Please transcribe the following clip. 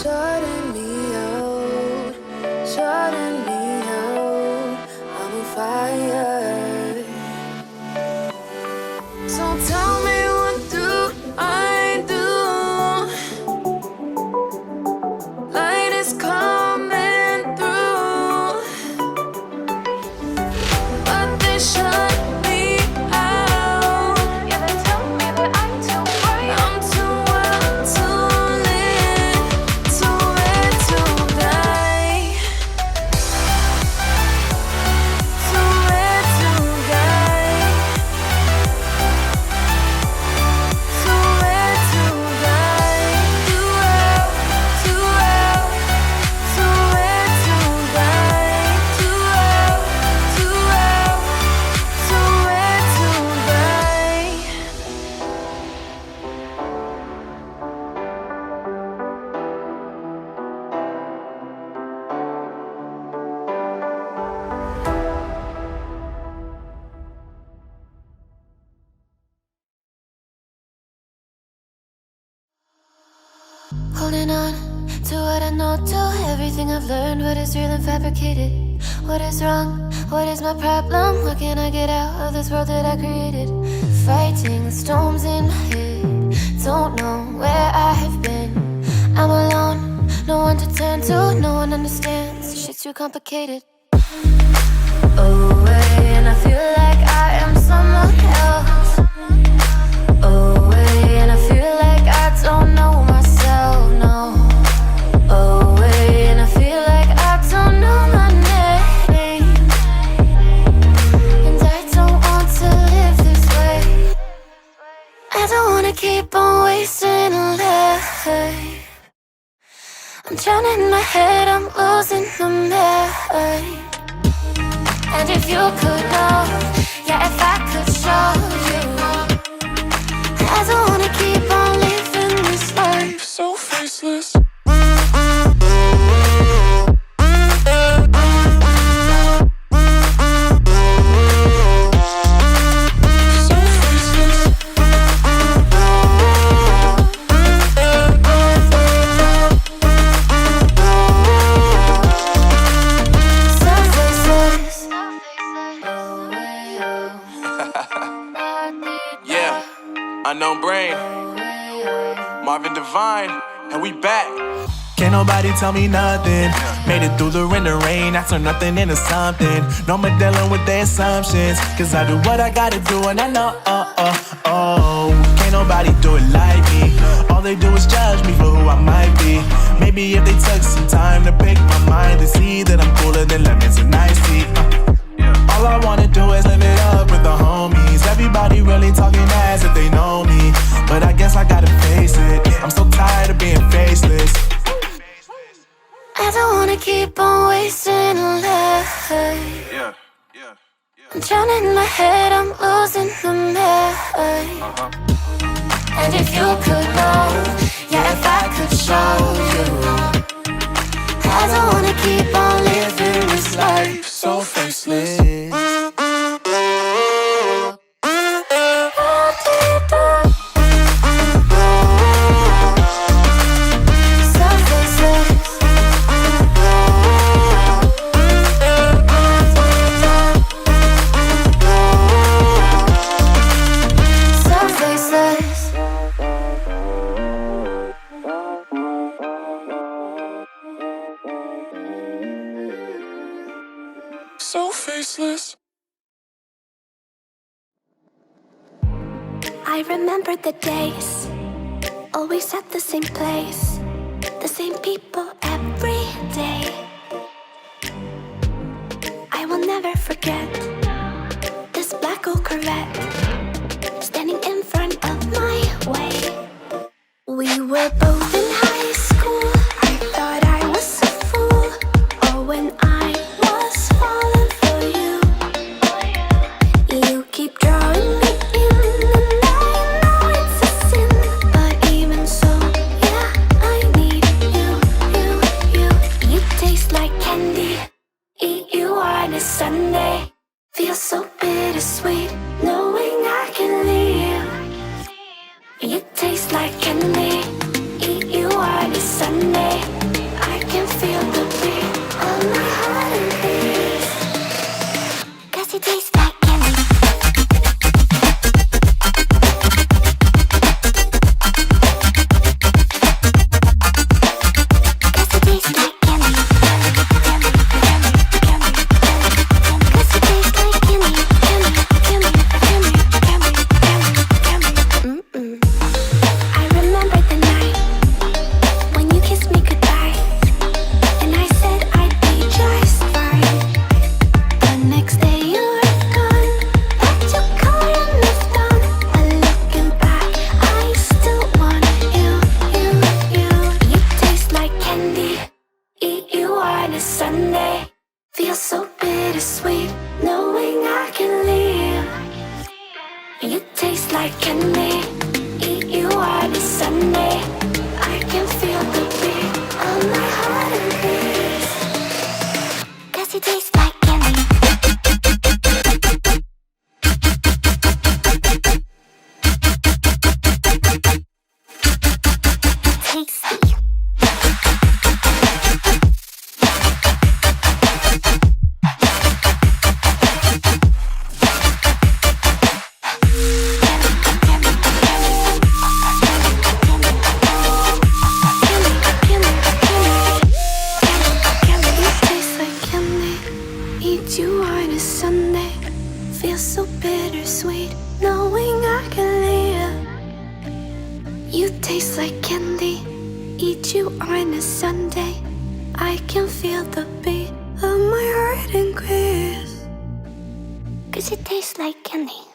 shutting me out, shutting me out. I'm on fire. So tell me, what do I do? Light is coming through, but they shut me out. Yeah, they tell me that I'm too bright. I'm too wild to live, too red to die, too red to die, too red to die. Too out, too out, too red to die. Too out, too out, too red to die. Holding on to what I know, to everything I've learned. What is real and fabricated? What is wrong? What is my problem? How can I get out of this world that I created? Fighting storms in my head, don't know where I have been. I'm alone, no one to turn to, no one understands. Shit's too complicated. Away, and I feel like I am someone else. Away, and I feel like I don't know myself, no. Away, and I feel like I don't know my name. And I don't want to live this way. I don't wanna keep on wasting a life. I'm drowning in my head, I'm losing my mind. And if you could know, yeah, if I could show you, I don't wanna keep on living this life so faceless. So faceless. So faceless. Yeah, unknown brain, Marvin Devine, and we back. Can't nobody tell me nothing. Made it through the rain and rain. I turn nothing into something. No more dealing with their assumptions. Cause I do what I gotta do and I know, can't nobody do it like me. All they do is judge me for who I might be. Maybe if they took some time to pick my mind to see that I'm cooler than lemons and iced tea. All I wanna do is live it up with the homies. Everybody really talking as if they know me, but I guess I gotta face it. I'm so tired of being faceless. I don't wanna keep on wasting a life. Yeah. I'm drowning in my head, I'm losing my mind. And if you could know, yeah, if I could show you, I don't wanna keep on living this life so faceless. So faceless. So faceless. So faceless. I remember the days, always at the same place, the same people every day. I will never forget this black old Corvette standing in front of my way. We were both in high school. I thought I was a fool. Oh, when I was falling for you. You keep drawing me in, and I know it's a sin, but even so, yeah, I need you. You taste like candy. Eat you on a Sunday. Sunday. Feels so bittersweet, knowing I can leave. You taste like candy, eat you on a Sunday. I can feel the beat of my heart and beats. 'Cause you taste like candy. Tasty. You on a Sunday, feels so bittersweet, knowing I can live. You taste like candy, eat you on a Sunday. I can feel the beat of my heart increase. 'Cause it tastes like candy.